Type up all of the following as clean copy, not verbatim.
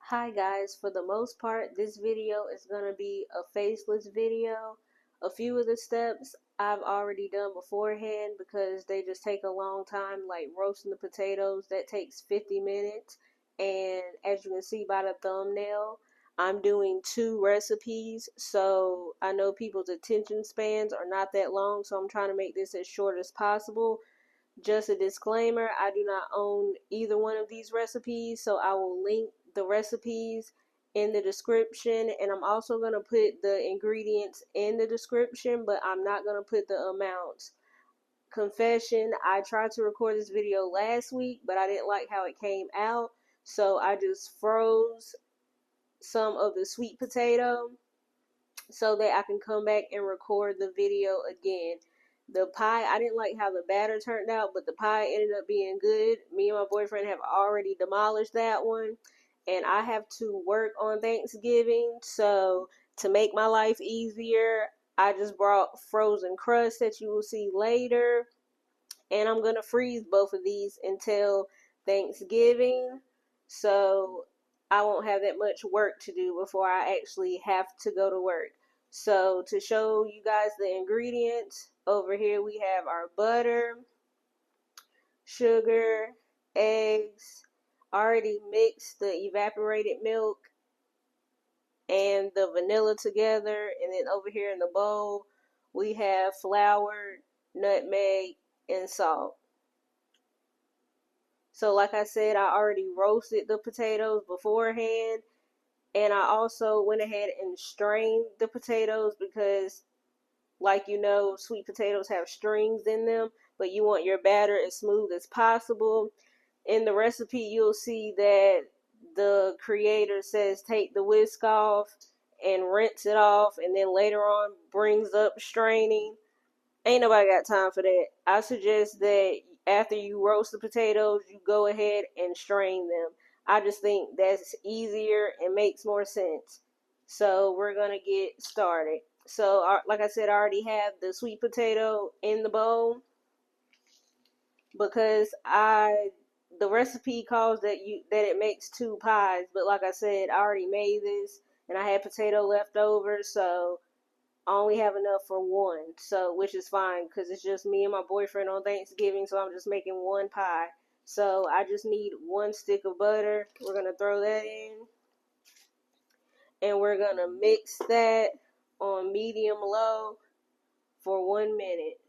Hi guys, for the most part, this video is going to be a faceless video. A few of the steps I've already done beforehand because they just take a long time, like roasting the potatoes, that takes 50 minutes. And as you can see by the thumbnail, I'm doing two recipes, so I know people's attention spans are not that long, so I'm trying to make this as short as possible. Just a disclaimer, I do not own either one of these recipes, so I will link the recipes in the description, and I'm also going to put the ingredients in the description, but I'm not going to put the amounts. Confession, I tried to record this video last week, but I didn't like how it came out, so I just froze some of the sweet potato so that I can come back and record the video again. The pie, I didn't like how the batter turned out, but the pie ended up being good. Me and my boyfriend have already demolished that one, and I have to work on Thanksgiving, so to make my life easier, I just brought frozen crust that you will see later, and I'm going to freeze both of these until Thanksgiving, so I won't have that much work to do before I actually have to go to work. So to show you guys the ingredients, over here we have our butter, sugar, eggs, already mixed the evaporated milk and the vanilla together, and then over here in the bowl we have flour, nutmeg, and salt. So like I said, I already roasted the potatoes beforehand, and I also went ahead and strained the potatoes because, like you know, sweet potatoes have strings in them, but you want your batter as smooth as possible. In the recipe, you'll see that the creator says take the whisk off and rinse it off, and then later on brings up straining. Ain't nobody got time for that. I suggest that after you roast the potatoes, you go ahead and strain them. I just think that's easier and makes more sense. So we're going to get started. So like I said, I already have the sweet potato in the bowl because the recipe calls that it makes two pies, but like I said, I already made this and I had potato left over, so I only have enough for one, so which is fine because it's just me and my boyfriend on Thanksgiving, so I'm just making one pie. So I just need one stick of butter. We're gonna throw that in, and we're gonna mix that on medium low for 1 minute.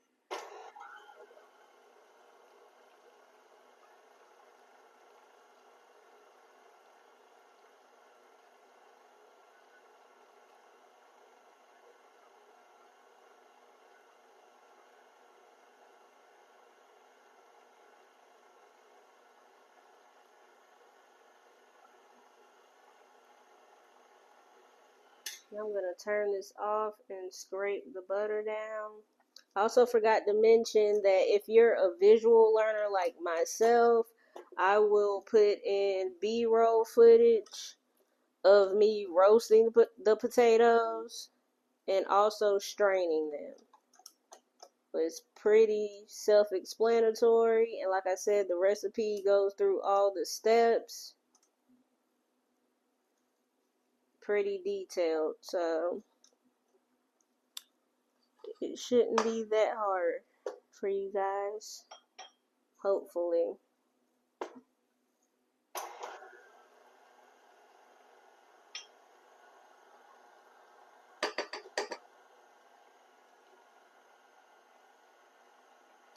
Now I'm gonna turn this off and scrape the butter down. I also forgot to mention that if you're a visual learner like myself, I will put in B-roll footage of me roasting the potatoes and also straining them. But it's pretty self-explanatory, and like I said, the recipe goes through all the steps. Pretty detailed, so it shouldn't be that hard for you guys, hopefully.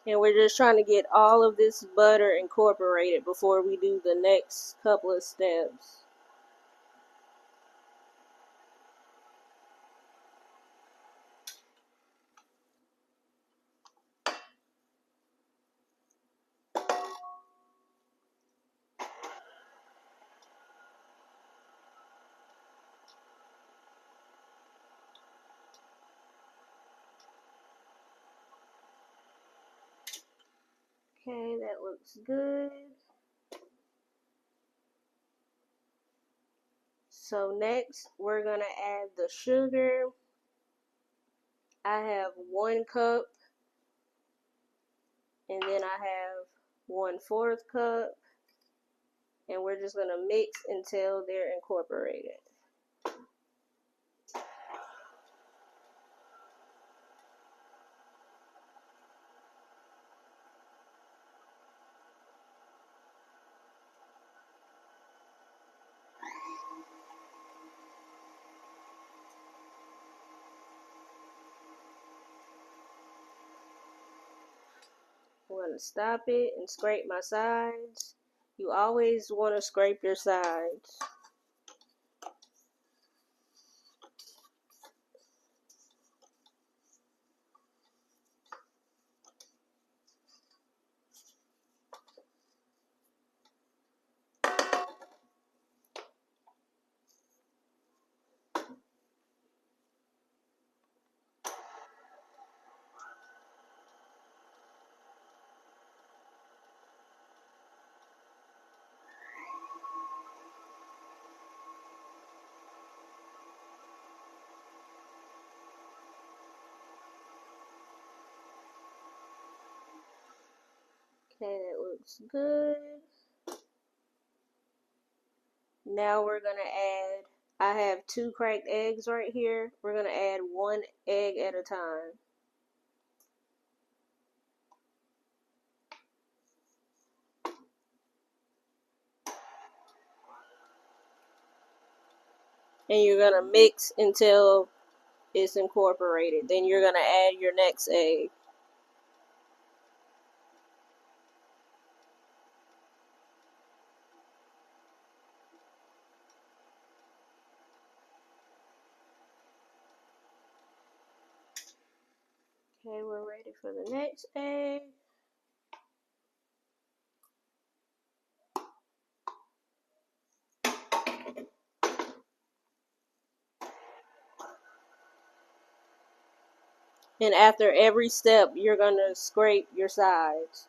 And we're just trying to get all of this butter incorporated before we do the next couple of steps. Okay, that looks good. So next, we're going to add the sugar. I have 1 cup, and then I have 1/4 cup. And we're just going to mix until they're incorporated. I'm going to stop it and scrape my sides. You always want to scrape your sides. Okay, that looks good. Now we're going to add, I have 2 cracked eggs right here. We're going to add 1 egg at a time. And you're going to mix until it's incorporated. Then you're going to add your next egg. Okay, we're ready for the next egg. And after every step, you're going to scrape your sides.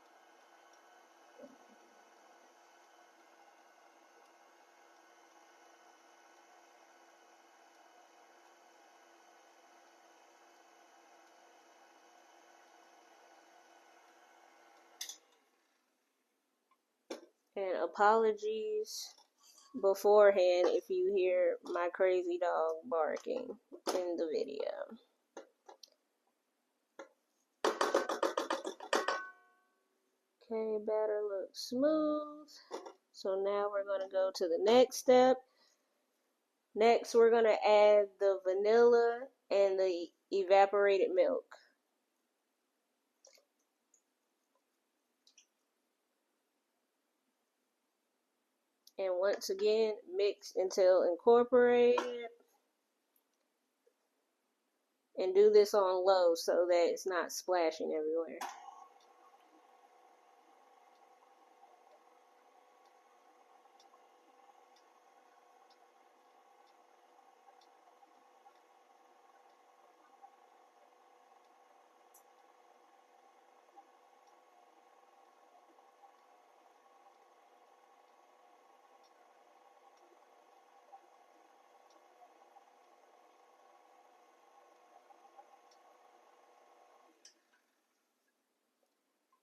And apologies beforehand if you hear my crazy dog barking in the video. Okay, batter looks smooth. So now we're going to go to the next step. Next, we're going to add the vanilla and the evaporated milk. And once again, mix until incorporated. And do this on low so that it's not splashing everywhere.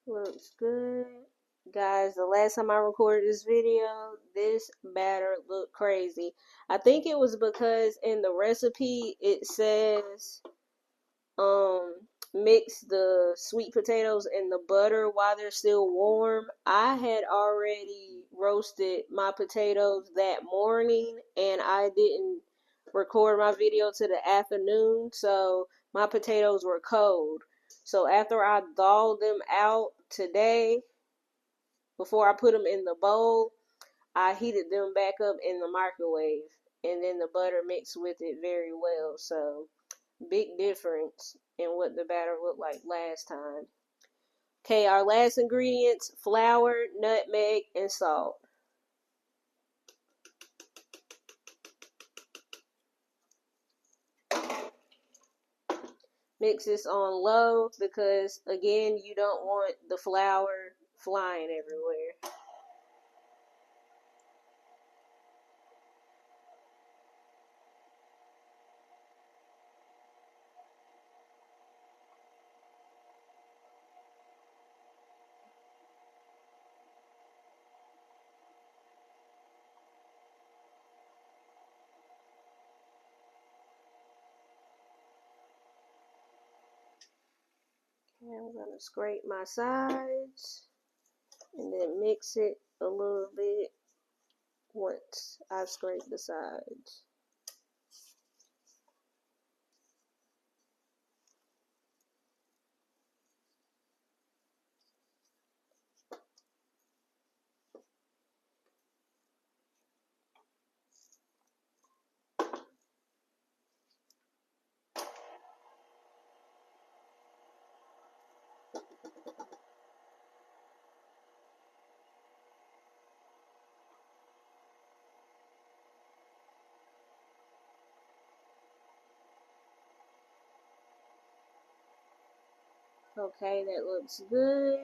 Looks good. Guys, the last time I recorded this video, this batter looked crazy. I think it was because in the recipe it says mix the sweet potatoes in the butter while they're still warm. I had already roasted my potatoes that morning and I didn't record my video till the afternoon, so my potatoes were cold. So after I thawed them out today, before I put them in the bowl, I heated them back up in the microwave, and then the butter mixed with it very well. So big difference in what the batter looked like last time. Okay, our last ingredients: flour, nutmeg, and salt. Mix this on low because, again, you don't want the flour flying everywhere. And I'm gonna scrape my sides and then mix it a little bit once I scrape the sides. Okay, that looks good.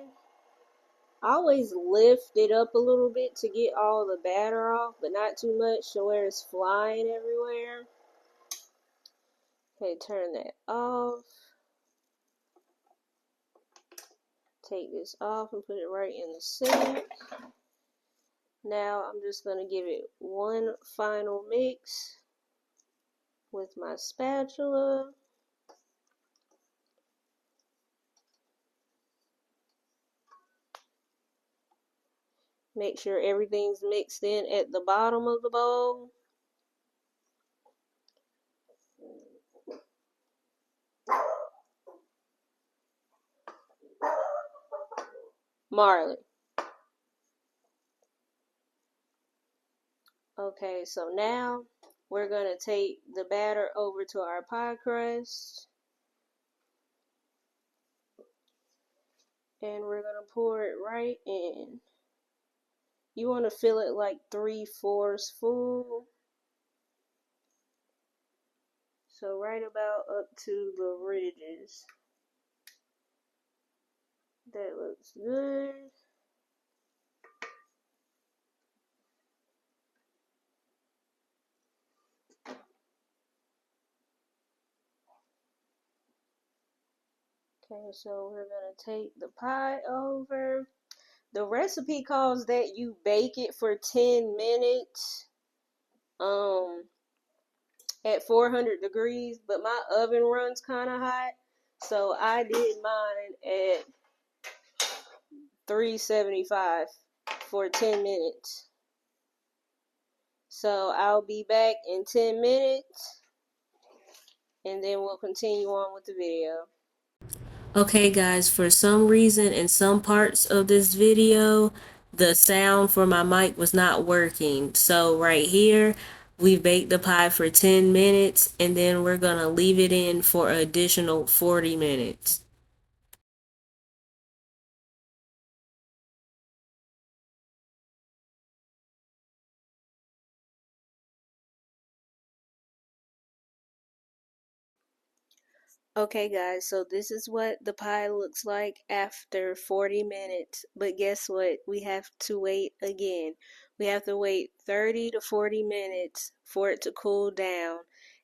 I always lift it up a little bit to get all the batter off, but not too much to where it's flying everywhere. Okay, turn that off. Take this off and put it right in the sink. Now I'm just going to give it one final mix with my spatula. Make sure everything's mixed in at the bottom of the bowl. Marley. Okay, so now we're going to take the batter over to our pie crust. And we're going to pour it right in. You want to fill it like 3/4 full. So right about up to the ridges. That looks good. Okay, so we're going to take the pie over. The recipe calls that you bake it for 10 minutes at 400 degrees, but my oven runs kind of hot, so I did mine at 375 for 10 minutes. So I'll be back in 10 minutes and then we'll continue on with the video. Okay guys, for some reason in some parts of this video, the sound for my mic was not working. So right here, we baked the pie for 10 minutes and then we're gonna leave it in for an additional 40 minutes. Okay guys, so this is what the pie looks like after 40 minutes. But guess what? We have to wait again. We have to wait 30 to 40 minutes for it to cool down.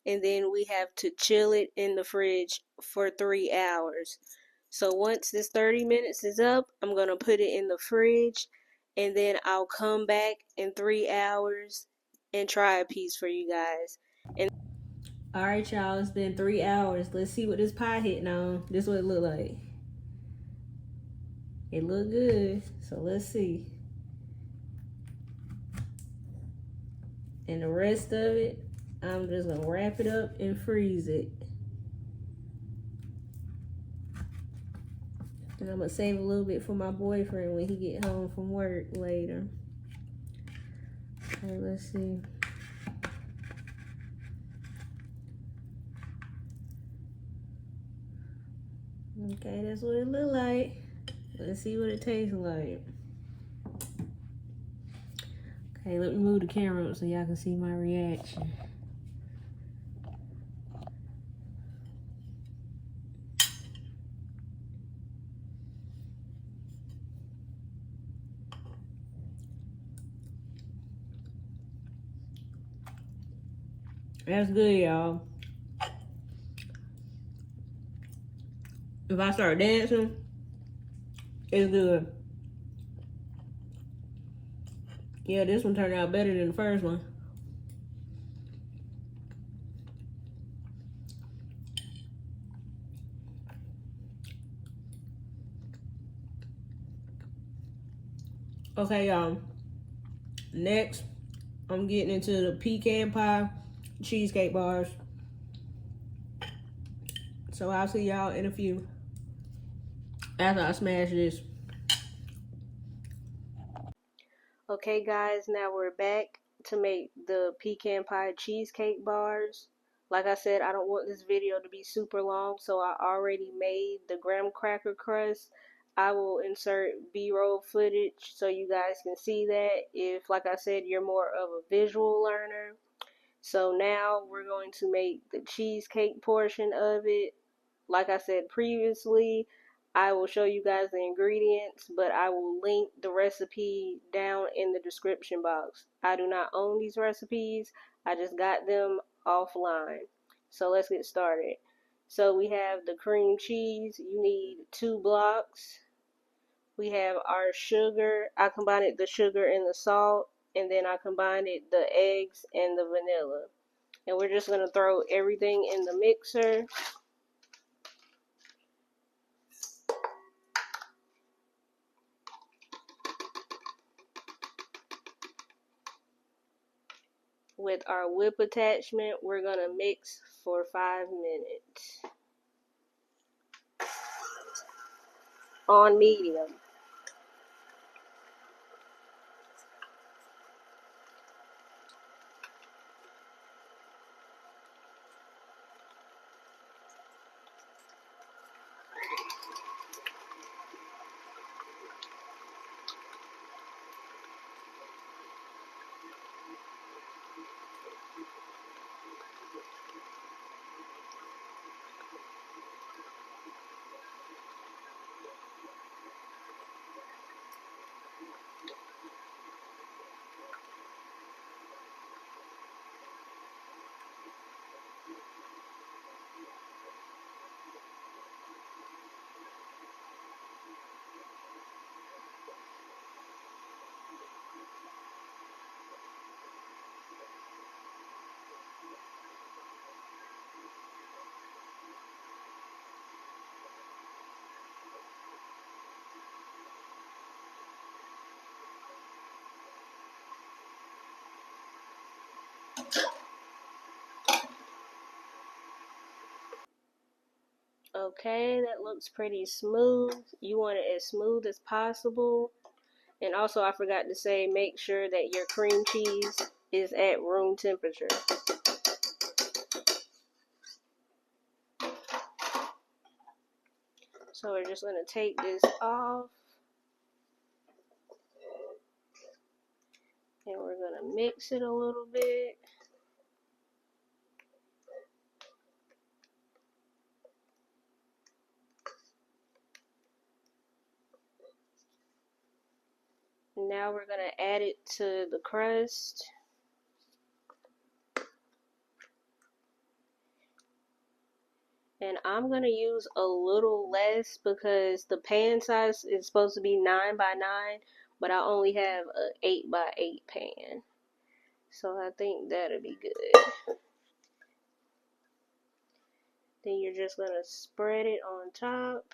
And then we have to chill it in the fridge for 3 hours. So once this 30 minutes is up, I'm going to put it in the fridge. And then I'll come back in 3 hours and try a piece for you guys. Alright y'all, it's been 3 hours. Let's see what this pie hitting on. This is what it look like. It look good, so let's see. And the rest of it, I'm just gonna wrap it up and freeze it. And I'm gonna save a little bit for my boyfriend when he get home from work later. Okay, let's see. Okay, that's what it look like. Let's see what it tastes like. Okay, let me move the camera up so y'all can see my reaction. That's good, y'all. If I start dancing, it's good. Yeah, this one turned out better than the first one. Okay, y'all. Next, I'm getting into the pecan pie cheesecake bars. So I'll see y'all in a few after I smash this. Okay guys, now we're back to make the pecan pie cheesecake bars. Like I said, I don't want this video to be super long, so I already made the graham cracker crust. I will insert B-roll footage so you guys can see that if, like I said, you're more of a visual learner. So now we're going to make the cheesecake portion of it. Like I said previously, I will show you guys the ingredients, but I will link the recipe down in the description box. I do not own these recipes, I just got them offline. So let's get started. So we have the cream cheese, you need 2 blocks. We have our sugar, I combined the sugar and the salt, and then I combined the eggs and the vanilla. And we're just going to throw everything in the mixer. With our whip attachment, we're going to mix for 5 minutes on medium. Okay, that looks pretty smooth. You want it as smooth as possible. And also, I forgot to say, make sure that your cream cheese is at room temperature. So we're just going to take this off. And we're going to mix it a little bit. Now we're going to add it to the crust. And I'm going to use a little less because the pan size is supposed to be 9 by 9, but I only have a 8 by 8 pan. So I think that'll be good. Then you're just going to spread it on top.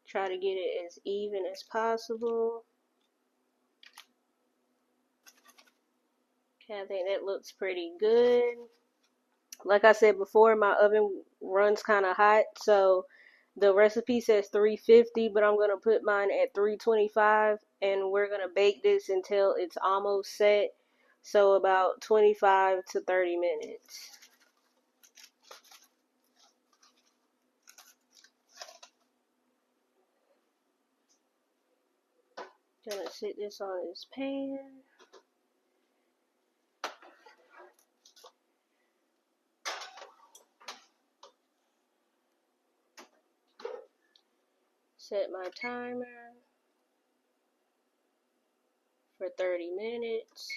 Try to get it as even as possible. Okay, I think that looks pretty good. Like I said before, my oven runs kind of hot, so the recipe says 350, but I'm going to put mine at 325, and we're going to bake this until it's almost set, so about 25 to 30 minutes. Gonna sit this on this pan. Set my timer for 30 minutes.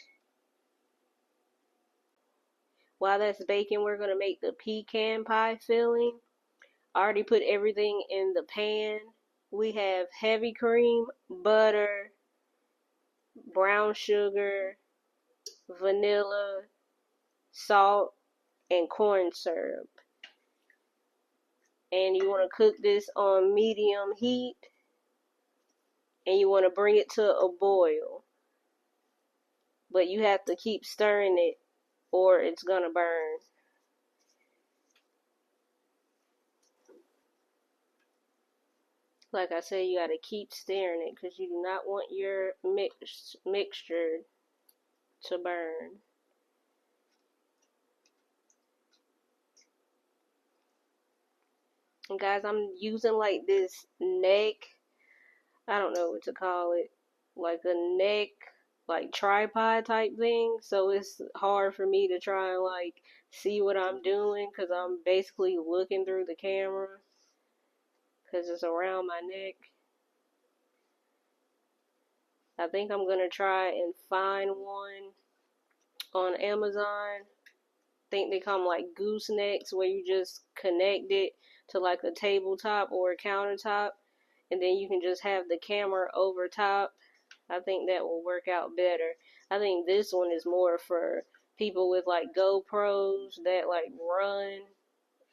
While that's baking, we're gonna make the pecan pie filling. I already put everything in the pan. We have heavy cream, butter, brown sugar, vanilla, salt, and corn syrup. And you want to cook this on medium heat, and you want to bring it to a boil. But you have to keep stirring it or it's gonna burn. Like I said, you gotta keep stirring it because you do not want your mixture to burn. And guys, I'm using like this neck, I don't know what to call it, like a neck, like tripod type thing. So it's hard for me to try and like see what I'm doing because I'm basically looking through the camera because it's around my neck. I think I'm gonna try and find one on Amazon. I think they come like goosenecks where you just connect it to like a tabletop or a countertop, and then you can just have the camera over top. I think that will work out better. I think this one is more for people with like GoPros that like run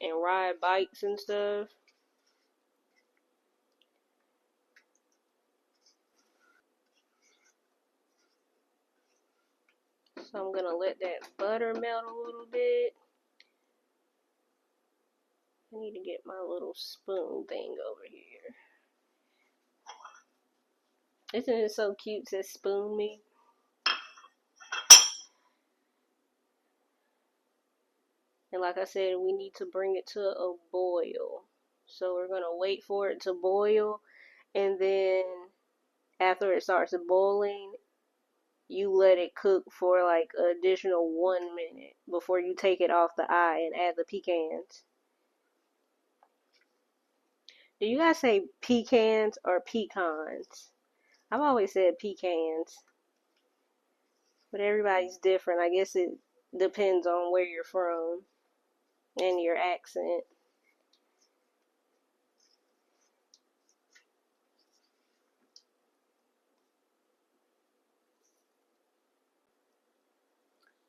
and ride bikes and stuff. So I'm gonna let that butter melt a little bit. I need to get my little spoon thing over here. Isn't it so cute to spoon me? And like I said, we need to bring it to a boil. So we're gonna wait for it to boil, and then after it starts boiling, you let it cook for like an additional 1 minute before you take it off the eye and add the pecans. Do you guys say pecans or pecans? I've always said pecans, but everybody's different. I guess it depends on where you're from and your accent.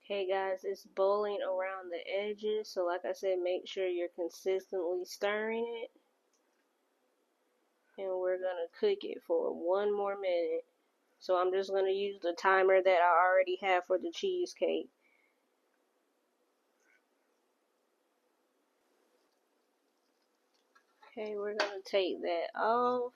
Okay guys, it's boiling around the edges, so like I said, make sure you're consistently stirring it. And we're gonna cook it for 1 more minute. So I'm just gonna use the timer that I already have for the cheesecake. Okay, we're gonna take that off.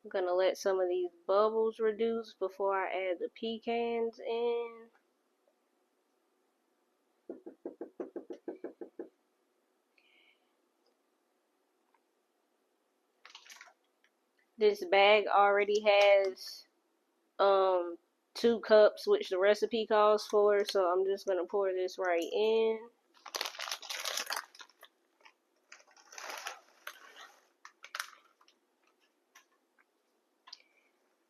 I'm gonna let some of these bubbles reduce before I add the pecans in. This bag already has 2 cups, which the recipe calls for, so I'm just gonna pour this right in.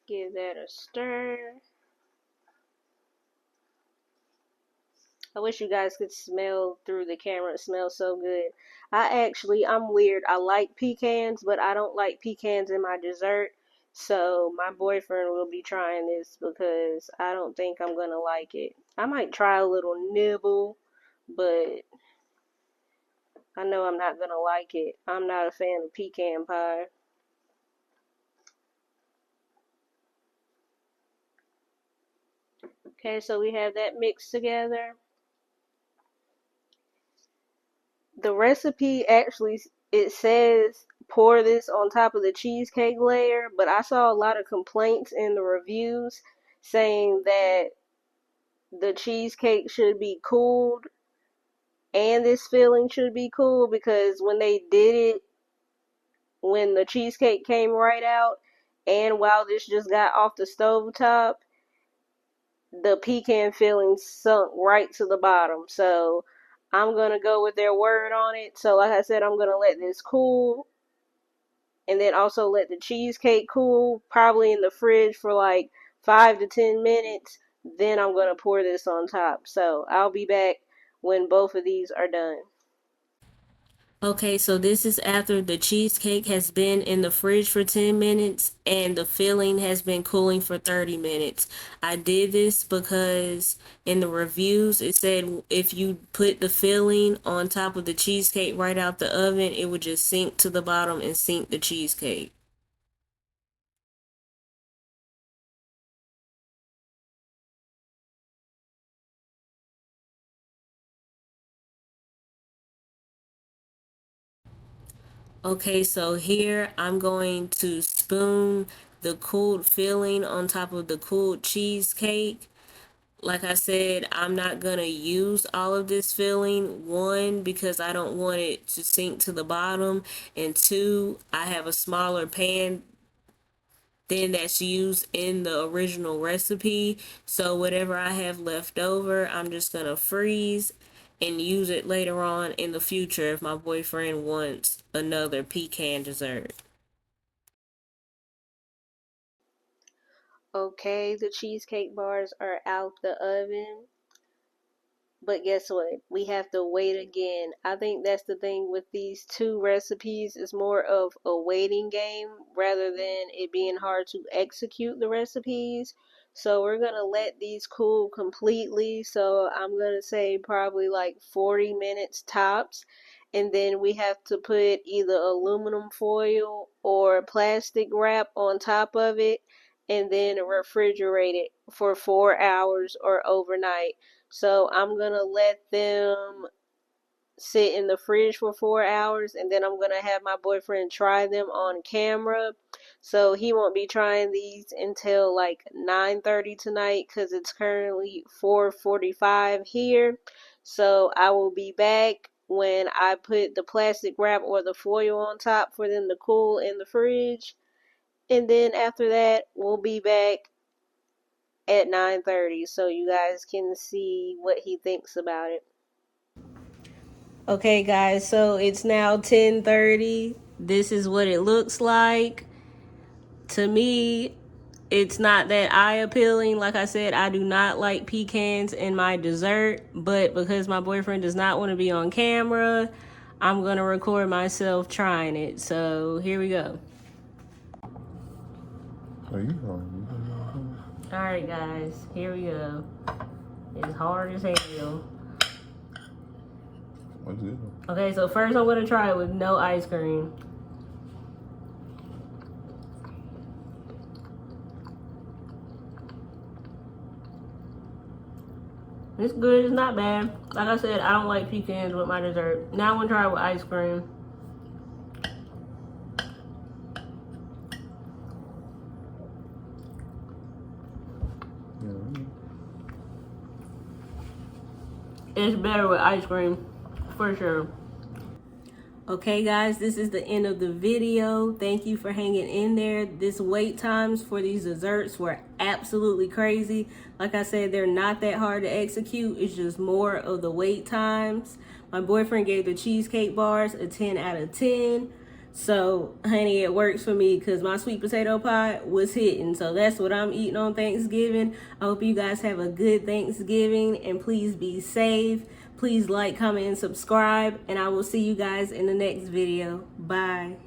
Give that a stir. I wish you guys could smell through the camera. It smells so good. I'm weird. I like pecans, but I don't like pecans in my dessert. So my boyfriend will be trying this because I don't think I'm gonna like it. I might try a little nibble, but I know I'm not gonna like it. I'm not a fan of pecan pie. Okay, so we have that mixed together. The recipe actually, it says pour this on top of the cheesecake layer, but I saw a lot of complaints in the reviews saying that the cheesecake should be cooled and this filling should be cool because when they did it, when the cheesecake came right out and while this just got off the stove top, the pecan filling sunk right to the bottom. So I'm gonna go with their word on it. So like I said, I'm gonna let this cool and then also let the cheesecake cool, probably in the fridge for like 5 to 10 minutes. Then I'm going to pour this on top. So I'll be back when both of these are done. Okay, so this is after the cheesecake has been in the fridge for 10 minutes and the filling has been cooling for 30 minutes. I did this because in the reviews it said if you put the filling on top of the cheesecake right out the oven, it would just sink to the bottom and sink the cheesecake. Okay, so here I'm going to spoon the cooled filling on top of the cooled cheesecake. Like I said, I'm not going to use all of this filling. One, because I don't want it to sink to the bottom. And two, I have a smaller pan than that's used in the original recipe. So whatever I have left over, I'm just going to freeze and use it later on in the future if my boyfriend wants another pecan dessert. Okay, the cheesecake bars are out the oven. But guess what? We have to wait again. I think that's the thing with these two recipes is more of a waiting game rather than it being hard to execute the recipes. So we're going to let these cool completely. So I'm going to say probably like 40 minutes tops. And then we have to put either aluminum foil or plastic wrap on top of it and then refrigerate it for 4 hours or overnight. So I'm gonna let them sit in the fridge for 4 hours, and then I'm gonna have my boyfriend try them on camera. So he won't be trying these until like 9:30 tonight because it's currently 4:45 here. So I will be back when I put the plastic wrap or the foil on top for them to cool in the fridge. And then after that, we'll be back at 9:30 so you guys can see what he thinks about it. Okay, guys, so it's now 10:30. This is what it looks like. To me, it's not that eye appealing. Like I said, I do not like pecans in my dessert, but because my boyfriend does not want to be on camera, I'm going to record myself trying it. So here we go. All right, guys, here we go. It's hard as hell. Okay, so first I'm going to try it with no ice cream. It's good, it's not bad. Like I said, I don't like pecans with my dessert. Now I'm gonna try it with ice cream. It's better with ice cream, for sure. Okay, guys, this is the end of the video. Thank you for hanging in there. This wait times for these desserts were absolutely crazy. Like I said, they're not that hard to execute. It's just more of the wait times. My boyfriend gave the cheesecake bars a 10 out of 10. So, honey, it works for me because my sweet potato pie was hitting. So that's what I'm eating on Thanksgiving. I hope you guys have a good Thanksgiving and please be safe. Please like, comment, and subscribe. And I will see you guys in the next video. Bye.